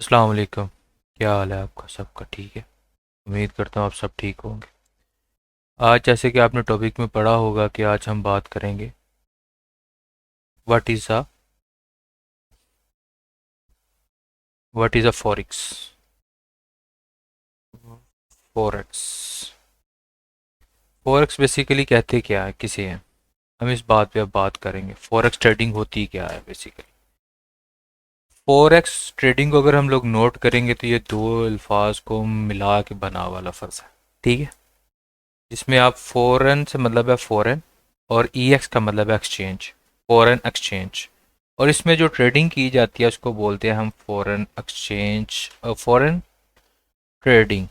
अस्सलाम वालेकुम। क्या हाल है आपका? सबका ठीक है? उम्मीद करता हूँ आप सब ठीक होंगे। आज जैसे कि आपने टॉपिक में पढ़ा होगा कि आज हम बात करेंगे what is a forex. Forex forex basically कहते क्या है किसे हैं? हम इस बात पे अब बात करेंगे फॉरेक्स ट्रेडिंग होती क्या है बेसिकली। फॉरेक्स ट्रेडिंग को अगर हम लोग नोट करेंगे तो ये दो अल्फाज को मिला के बना हुआ लफ्ज़ है। ठीक है। इसमें आप फॉरेन से मतलब है फॉरेन, और ईएक्स का मतलब है एक्सचेंज, फॉरेन एक्सचेंज। और इसमें जो ट्रेडिंग की जाती है उसको बोलते हैं हम foreign exchange, foreign trading.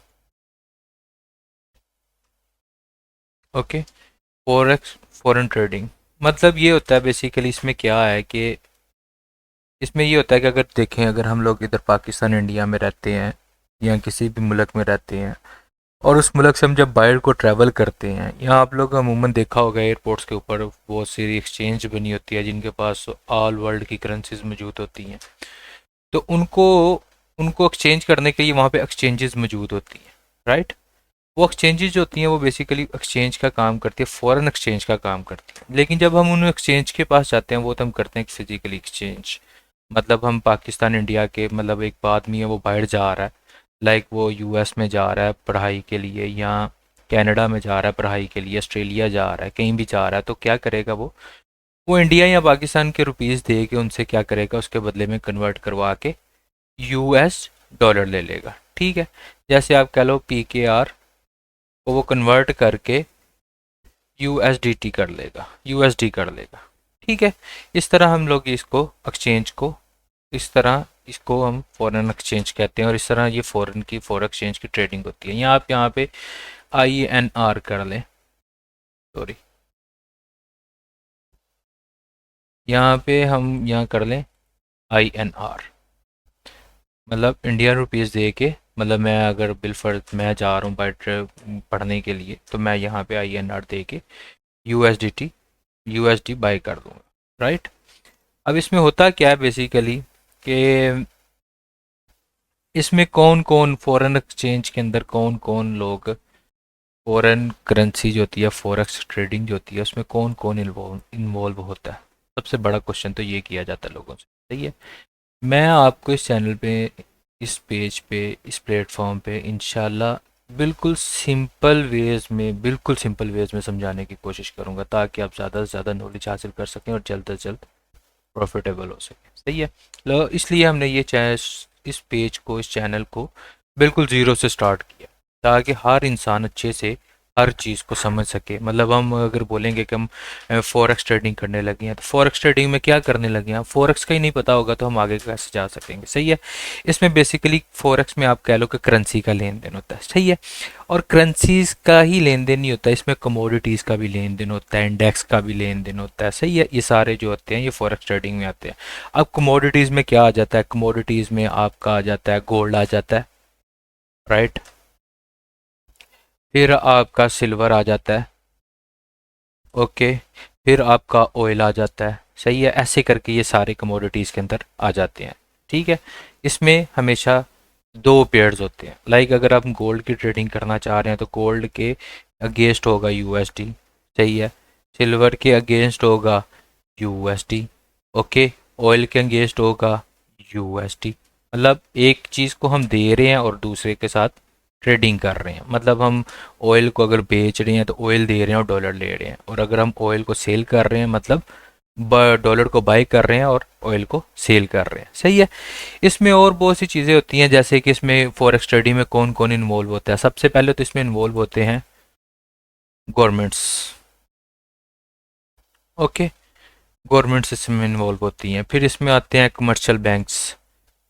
Okay. Forex foreign trading मतलब ये होता है बेसिकली। इसमें क्या है कि इसमें ये होता है कि अगर देखें, अगर हम लोग इधर पाकिस्तान इंडिया में रहते हैं या किसी भी मुल्क में रहते हैं, और उस मुल्क से हम जब बाहर को ट्रैवल करते हैं, यहाँ आप लोग अमूमन देखा होगा एयरपोर्ट्स के ऊपर बहुत सारी एक्सचेंज बनी होती है जिनके पास ऑल वर्ल्ड की करेंसीज मौजूद होती हैं। तो उनको उनको एक्सचेंज करने के लिए वहाँ पे एक्सचेंजेस मौजूद होती हैं। राइट। वो एक्सचेंजेस जो होती हैं वो बेसिकली एक्सचेंज का काम करती है, फॉरेन एक्सचेंज का काम करती है। लेकिन जब हम उन एक्सचेंज के पास जाते हैं वो तो हम करते हैं फिजिकली एक्सचेंज। मतलब हम पाकिस्तान इंडिया के मतलब एक आदमी है वो बाहर जा रहा है, लाइक वो यूएस में जा रहा है पढ़ाई के लिए, या कनाडा में जा रहा है पढ़ाई के लिए, ऑस्ट्रेलिया जा रहा है, कहीं भी जा रहा है, तो क्या करेगा वो इंडिया या पाकिस्तान के रुपीस दे के उनसे क्या करेगा, उसके बदले में कन्वर्ट करवा के यूएस डॉलर ले लेगा। ठीक है। जैसे आप कह लो पीकेआर को वो कन्वर्ट करके यूएसडीटी कर लेगा, यूएसडी कर लेगा। ठीक है। इस तरह हम लोग इसको एक्सचेंज को, इस तरह इसको हम फॉरेन एक्सचेंज कहते हैं, और इस तरह ये फॉरेन एक्सचेंज की ट्रेडिंग होती है। यहाँ आप यहाँ पे INR कर लें, सॉरी, यहाँ पे हम यहाँ कर लें INR, मतलब इंडियन रुपीज़ दे के, मतलब मैं अगर बिलफर्ज मैं जा रहा हूँ बाहर पढ़ने के लिए, तो मैं यहाँ पे INR दे के यूएसडी बाई कर दूंगा। राइट। अब इसमें होता क्या है बेसिकली कि इसमें कौन कौन फॉरेन एक्सचेंज के अंदर कौन कौन लोग, फॉरेन करेंसी जो होती है, फॉरेक्स ट्रेडिंग जो होती है, उसमें कौन कौन इन्वॉल्व होता है। सबसे बड़ा क्वेश्चन तो ये किया जाता है लोगों से। सही है। मैं आपको इस चैनल पे, इस पेज पे, इस प्लेटफॉर्म पे इंशाल्लाह बिल्कुल सिंपल वेज में समझाने की कोशिश करूंगा, ताकि आप ज़्यादा से ज़्यादा नॉलेज हासिल कर सकें और जल्द से जल्द प्रॉफिटेबल हो सके। सही है। लो इसलिए हमने ये इस पेज को, इस चैनल को बिल्कुल ज़ीरो से स्टार्ट किया, ताकि हर इंसान अच्छे से हर चीज़ को समझ सके। मतलब हम अगर बोलेंगे कि हम फॉरेक्स ट्रेडिंग करने लगे हैं, तो फॉरेक्स ट्रेडिंग में क्या करने लगे हैं, फॉरेक्स का ही नहीं पता होगा तो हम आगे कैसे जा सकेंगे। सही है। इसमें बेसिकली फॉरेक्स में आप कह लो कि करेंसी का लेन देन होता है। सही है। और करेंसीज का ही लेन देन नहीं होता, इसमें कमोडिटीज़ का भी लेन देन होता है, इंडेक्स का भी लेन देन होता है। सही है। ये सारे जो होते हैं ये फॉरेक्स ट्रेडिंग में आते हैं। अब कमोडिटीज़ में क्या आ जाता है, कमोडिटीज़ में आपका आ जाता है गोल्ड आ जाता है। राइट। फिर आपका सिल्वर आ जाता है। ओके। फिर आपका ऑयल आ जाता है। सही है। ऐसे करके ये सारे कमोडिटीज़ के अंदर आ जाते हैं। ठीक है। इसमें हमेशा दो पेयर्स होते हैं। लाइक अगर आप गोल्ड की ट्रेडिंग करना चाह रहे हैं तो गोल्ड के अगेंस्ट होगा यूएसडी। सही है। सिल्वर के अगेंस्ट होगा यूएसडी। ओके। ऑयल के अगेंस्ट होगा यूएसडी। मतलब एक चीज़ को हम दे रहे हैं और दूसरे के साथ ट्रेडिंग कर रहे हैं। मतलब हम ऑयल को अगर बेच रहे हैं तो ऑयल दे रहे हैं और डॉलर ले रहे हैं, और अगर हम ऑयल को सेल कर रहे हैं मतलब डॉलर को बाई कर रहे हैं और ऑयल को सेल कर रहे हैं। सही है। इसमें और बहुत सी चीज़ें होती हैं, जैसे कि इसमें फॉरेक्स स्टडी में कौन कौन इन्वॉल्व होता है। सबसे पहले तो इसमें इन्वॉल्व होते हैं गवर्नमेंट्स। ओके। गवर्नमेंट्स इसमें इन्वॉल्व होती हैं। फिर इसमें आते हैं कमर्शियल बैंक्स।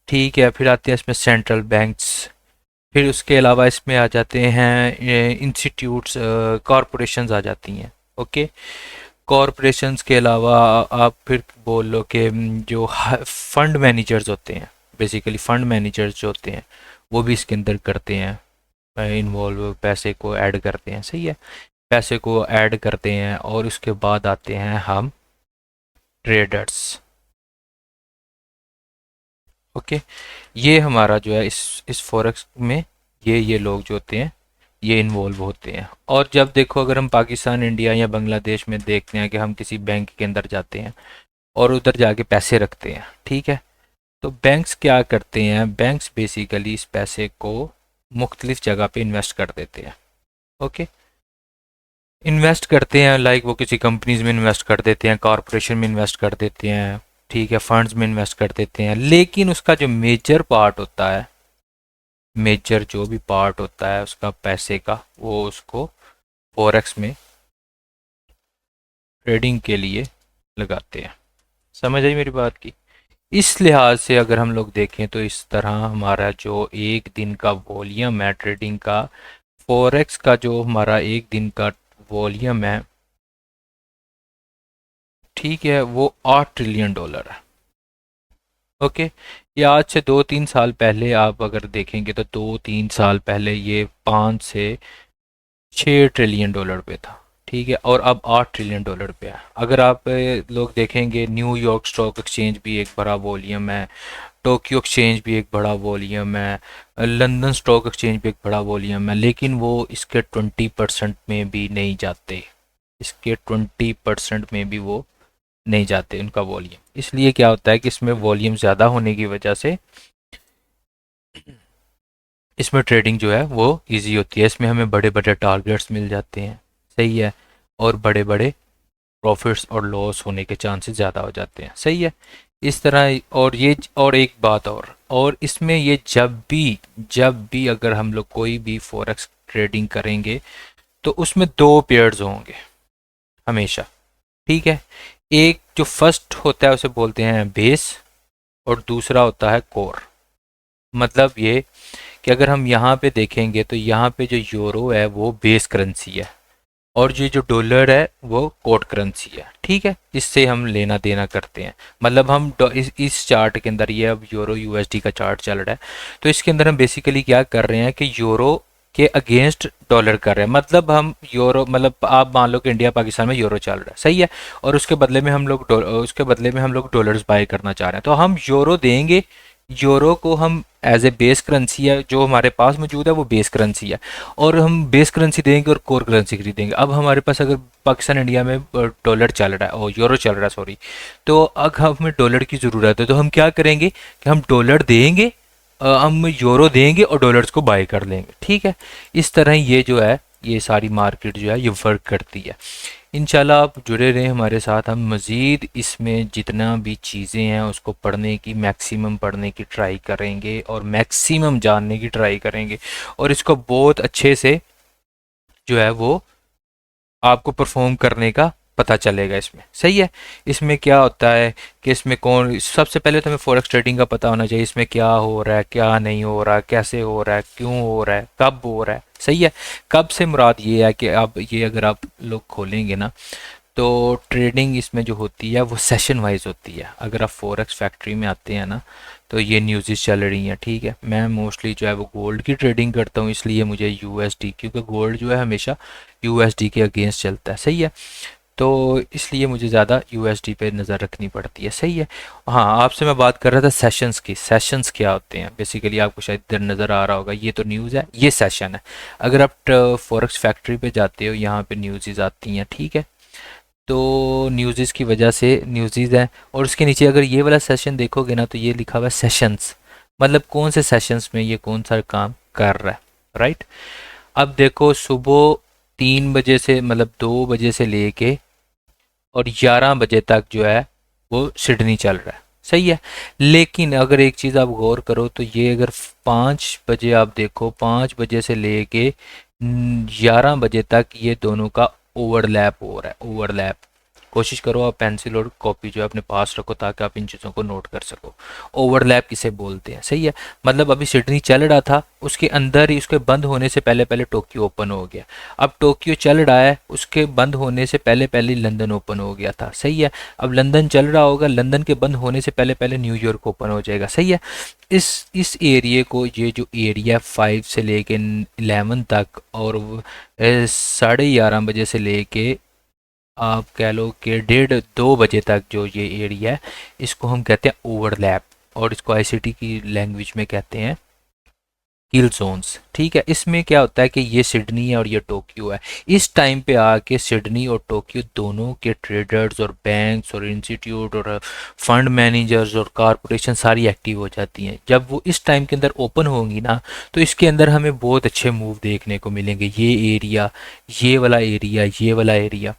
ठीक है। फिर आते हैं इसमें सेंट्रल बैंक्स। फिर उसके अलावा इसमें आ जाते हैं इंस्टीट्यूट्स, कॉरपोरेशंस आ जाती हैं। ओके। कॉरपोरेशंस के अलावा आप फिर बोल लो कि जो फंड मैनेजर्स होते हैं, बेसिकली फंड मैनेजर्स जो होते हैं वो भी इसके अंदर करते हैं इन्वॉल्व, पैसे को ऐड करते हैं। सही है। पैसे को ऐड करते हैं, और उसके बाद आते हैं हम ट्रेडर्स। ओके, ये हमारा जो है इस फॉरेक्स में ये लोग जो होते हैं ये इन्वॉल्व होते हैं। और जब देखो अगर हम पाकिस्तान, इंडिया या बांग्लादेश में देखते हैं कि हम किसी बैंक के अंदर जाते हैं और उधर जाके पैसे रखते हैं, ठीक है, तो बैंक्स क्या करते हैं, बैंक्स बेसिकली इस पैसे को मुख्तलिफ जगह पे इन्वेस्ट कर देते हैं। ओके, इन्वेस्ट करते हैं, लाइक वो किसी कंपनीज में इन्वेस्ट कर देते हैं, कॉरपोरेशन में इन्वेस्ट कर देते हैं, ठीक है, फंड्स में इन्वेस्ट कर देते हैं, लेकिन उसका जो मेजर पार्ट होता है, मेजर जो भी पार्ट होता है उसका पैसे का, वो उसको फॉरेक्स में ट्रेडिंग के लिए लगाते हैं। समझ आई मेरी बात की? इस लिहाज से अगर हम लोग देखें तो इस तरह हमारा जो एक दिन का वॉल्यूम है ट्रेडिंग का, फॉरेक्स का जो हमारा एक दिन का वॉल्यूम है, ठीक है, वो $8 ट्रिलियन है। ओके, ये आज से 2-3 साल पहले आप अगर देखेंगे तो 2-3 साल पहले ये 5 से 6 ट्रिलियन डॉलर पे था, ठीक है, और अब $8 ट्रिलियन पे है। अगर आप लोग देखेंगे, न्यूयॉर्क स्टॉक एक्सचेंज भी एक बड़ा वॉल्यूम है, टोक्यो एक्सचेंज भी एक बड़ा वॉल्यूम है, लंदन स्टॉक एक्सचेंज भी एक बड़ा वॉल्यूम है, लेकिन वो इसके 20% में भी नहीं जाते, इसके 20% में भी वो नहीं जाते उनका वॉल्यूम। इसलिए क्या होता है कि इसमें वॉल्यूम ज़्यादा होने की वजह से इसमें ट्रेडिंग जो है वो इजी होती है, इसमें हमें बड़े बड़े टारगेट्स मिल जाते हैं, सही है, और बड़े बड़े प्रॉफिट्स और लॉस होने के चांसेस ज़्यादा हो जाते हैं, सही है, इस तरह। और ये और एक बात और इसमें ये जब भी अगर हम लोग कोई भी फॉरेक्स ट्रेडिंग करेंगे तो उसमें दो पेयर्स होंगे हमेशा, ठीक है, एक जो फर्स्ट होता है उसे बोलते हैं बेस और दूसरा होता है कोर। मतलब ये कि अगर हम यहाँ पे देखेंगे तो यहाँ पे जो यूरो है वो बेस करेंसी है और ये जो डॉलर है वो कोड करेंसी है, ठीक है, जिससे हम लेना देना करते हैं। मतलब हम इस चार्ट के अंदर, ये अब यूरो यूएसडी का चार्ट चल रहा है, तो इसके अंदर हम बेसिकली क्या कर रहे हैं कि यूरो के अगेंस्ट डॉलर कर रहे हैं। मतलब हम यूरो, मतलब आप मान लो कि इंडिया पाकिस्तान में यूरो चल रहा है, सही है, और उसके बदले में हम लोग डॉलर्स बाय करना चाह रहे हैं, तो हम यूरो देंगे। यूरो को हम एज ए बेस करेंसी है, जो हमारे पास मौजूद है वो बेस करेंसी है, और हम बेस करेंसी देंगे और कोर करेंसी खरीदेंगे। अब हमारे पास अगर पाकिस्तान इंडिया में डॉलर चल रहा है और यूरो चल रहा है, सॉरी, तो अब हमें डॉलर की ज़रूरत है, तो हम क्या करेंगे कि हम डॉलर देंगे, हम यूरो देंगे और डॉलर्स को बाय कर लेंगे, ठीक है। इस तरह ये जो है, ये सारी मार्केट जो है ये वर्क करती है। इंशाल्लाह आप जुड़े रहें हमारे साथ, हम मज़ीद इसमें जितना भी चीज़ें हैं उसको पढ़ने की, मैक्सिमम पढ़ने की ट्राई करेंगे और मैक्सिमम जानने की ट्राई करेंगे, और इसको बहुत अच्छे से जो है वो आपको परफॉर्म करने का पता चलेगा इसमें, सही है। इसमें क्या होता है कि इसमें कौन, सबसे पहले तो हमें फॉरेक्स ट्रेडिंग का पता होना चाहिए, इसमें क्या हो रहा है, क्या नहीं हो रहा, कैसे हो रहा है, क्यों हो रहा है, कब हो रहा है, सही है। कब से मुराद ये है कि अब ये अगर आप लोग खोलेंगे ना, तो ट्रेडिंग इसमें जो होती है वो सेशन वाइज होती है। अगर आप फॉरेक्स फैक्ट्री में आते हैं ना, तो ये न्यूज़ चल रही हैं, ठीक है, मैं मोस्टली जो है वो गोल्ड की ट्रेडिंग करता हूँ, इसलिए मुझे यूएसडी, क्योंकि गोल्ड जो है हमेशा यूएसडी के अगेंस्ट चलता है, सही है, तो इसलिए मुझे ज़्यादा यूएसडी पे नज़र रखनी पड़ती है, सही है। हाँ, आपसे मैं बात कर रहा था सेशंस की। सेशंस क्या होते हैं बेसिकली, आपको शायद इधर नज़र आ रहा होगा, ये तो न्यूज़ है, ये सेशन है। अगर आप फॉरेक्स फैक्ट्री पे जाते हो, यहाँ पे न्यूज़ आती हैं, ठीक है, तो न्यूज़ की वजह से न्यूज़ है, और उसके नीचे अगर ये वाला सेशन देखोगे ना, तो ये लिखा हुआ है सेशंस, मतलब कौन से सेशंस में ये कौन सा काम कर रहा है, राइट। अब देखो, सुबह 3 बजे से, मतलब 2 बजे से लेके और 11 बजे तक जो है वो सिडनी चल रहा है, सही है। लेकिन अगर एक चीज़ आप गौर करो तो ये अगर 5 बजे आप देखो, 5 बजे से लेके 11 बजे तक ये दोनों का ओवरलैप हो रहा है, ओवरलैप। कोशिश करो आप पेंसिल और कॉपी जो है अपने पास रखो, ताकि आप इन चीज़ों को नोट कर सको। ओवरलैप किसे बोलते हैं, सही है। मतलब अभी सिडनी चल रहा था, उसके अंदर ही, उसके बंद होने से पहले पहले टोक्यो ओपन हो गया। अब टोक्यो चल रहा है, उसके बंद होने से पहले पहले लंदन ओपन हो गया था, सही है। अब लंदन चल रहा होगा, लंदन के बंद होने से पहले पहले न्यूयॉर्क ओपन हो जाएगा, सही है। इस एरिए को, ये जो एरिया 5 से लेके 11 तक और 11:30 बजे से लेके आप कह लो कि 1:30-2 बजे तक जो ये एरिया है, इसको हम कहते हैं ओवरलैप, और इसको आईसीटी की लैंग्वेज में कहते हैं किल जोन्स। ठीक है, इसमें क्या होता है कि ये सिडनी है और ये टोक्यो है। इस टाइम पे आके सिडनी और टोक्यो दोनों के ट्रेडर्स और बैंक्स और इंस्टीट्यूट और फंड मैनेजर्स और कॉरपोरेशन सारी एक्टिव हो जाती हैं। जब वो इस टाइम के अंदर ओपन होंगी ना, तो इसके अंदर हमें बहुत अच्छे मूव देखने को मिलेंगे। ये एरिया, ये वाला एरिया, ये वाला एरिया,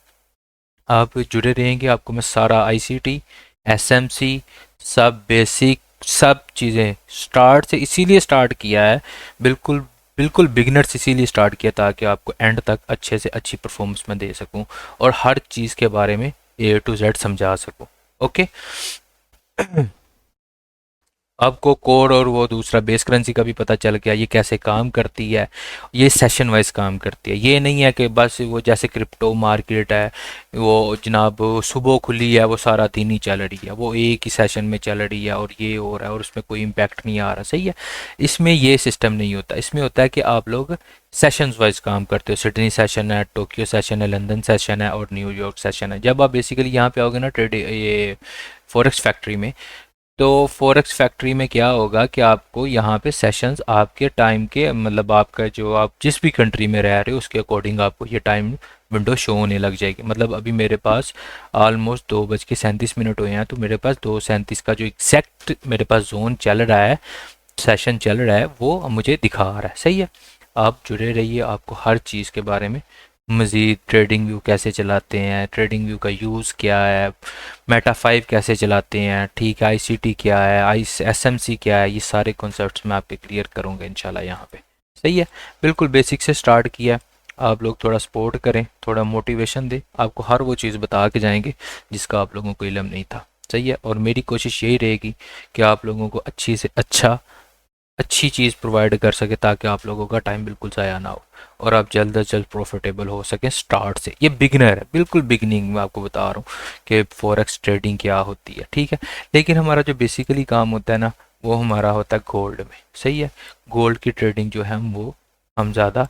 आप जुड़े रहेंगे, आपको मैं सारा आईसीटी, एसएमसी, सब बेसिक, सब चीज़ें स्टार्ट से इसीलिए स्टार्ट किया है, बिल्कुल बिल्कुल बिगनर्स इसीलिए स्टार्ट किया ताकि आपको एंड तक अच्छे से अच्छी परफॉर्मेंस में दे सकूं और हर चीज़ के बारे में ए टू जेड समझा सकूं। ओके। आपको कोड और वो दूसरा बेस करेंसी का भी पता चल गया, ये कैसे काम करती है। ये सेशन वाइज काम करती है, ये नहीं है कि बस वो जैसे क्रिप्टो मार्केट है, वो जनाब सुबह खुली है वो सारा दिन ही चल रही है, वो एक ही सेशन में चल रही है और ये हो रहा है और उसमें कोई इम्पैक्ट नहीं आ रहा। सही है, इसमें ये सिस्टम नहीं होता। इसमें होता है कि आप लोग सेशंस वाइज काम करते हो। सिडनी सेशन है, टोक्यो सेशन है, लंदन सेशन है और न्यूयॉर्क सेशन है। जब आप बेसिकली यहाँ पे आओगे ना ट्रेड ये फॉरेक्स फैक्ट्री में, तो फॉरेक्स फैक्ट्री में क्या होगा कि आपको यहाँ पे सेशंस आपके टाइम के, मतलब आपका जो आप जिस भी कंट्री में रह रहे हो उसके अकॉर्डिंग आपको ये टाइम विंडो शो होने लग जाएगी। मतलब अभी मेरे पास ऑलमोस्ट 2:37 हुए हैं, तो मेरे पास 2:37 का जो एग्जैक्ट मेरे पास जोन चल रहा है, सेशन चल रहा है, वो मुझे दिखा रहा है। सही है, आप जुड़े रहिए, आपको हर चीज़ के बारे में मज़ीद, ट्रेडिंग व्यू कैसे चलाते हैं, ट्रेडिंग व्यू का यूज़ क्या है, मेटा 5 कैसे चलाते हैं, ठीक है, आईसीटी क्या है, आई एसएमसी क्या है, ये सारे कॉन्सेप्ट्स मैं आपके क्लियर करूँगा इंशाल्लाह यहाँ पे। सही है, बिल्कुल बेसिक से स्टार्ट किया। आप लोग थोड़ा सपोर्ट करें, थोड़ा मोटिवेशन दें, आपको हर वो चीज़ बता के जाएंगे जिसका आप लोगों को इल्म नहीं था। सही है, और मेरी कोशिश यही रहेगी कि आप लोगों को अच्छी से अच्छी चीज़ प्रोवाइड कर सके ताकि आप लोगों का टाइम बिल्कुल ज़ाया ना हो और आप जल्द अज जल्द प्रॉफिटेबल हो सकें स्टार्ट से। ये बिगनर है, बिल्कुल बिगनिंग में आपको बता रहा हूँ कि फॉरेक्स ट्रेडिंग क्या होती है। ठीक है, लेकिन हमारा जो बेसिकली काम होता है ना, वो हमारा होता है गोल्ड में। सही है, गोल्ड की ट्रेडिंग जो है हम ज़्यादा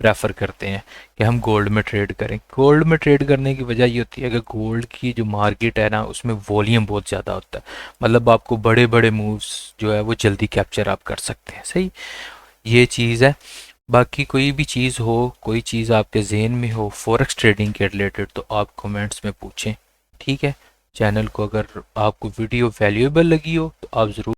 प्रेफर करते हैं कि हम गोल्ड में ट्रेड करें। गोल्ड में ट्रेड करने की वजह ये होती है कि गोल्ड की जो मार्केट है ना, उसमें वॉल्यूम बहुत ज़्यादा होता है। मतलब आपको बड़े बड़े मूव्स जो है वो जल्दी कैप्चर आप कर सकते हैं। सही, ये चीज़ है। बाकी कोई भी चीज़ हो, कोई चीज़ आपके जहन में हो फॉरेक्स ट्रेडिंग के रिलेटेड, तो आप कमेंट्स में पूछें। ठीक है, चैनल को अगर आपको वीडियो वैल्यूएबल लगी हो तो आप ज़रूर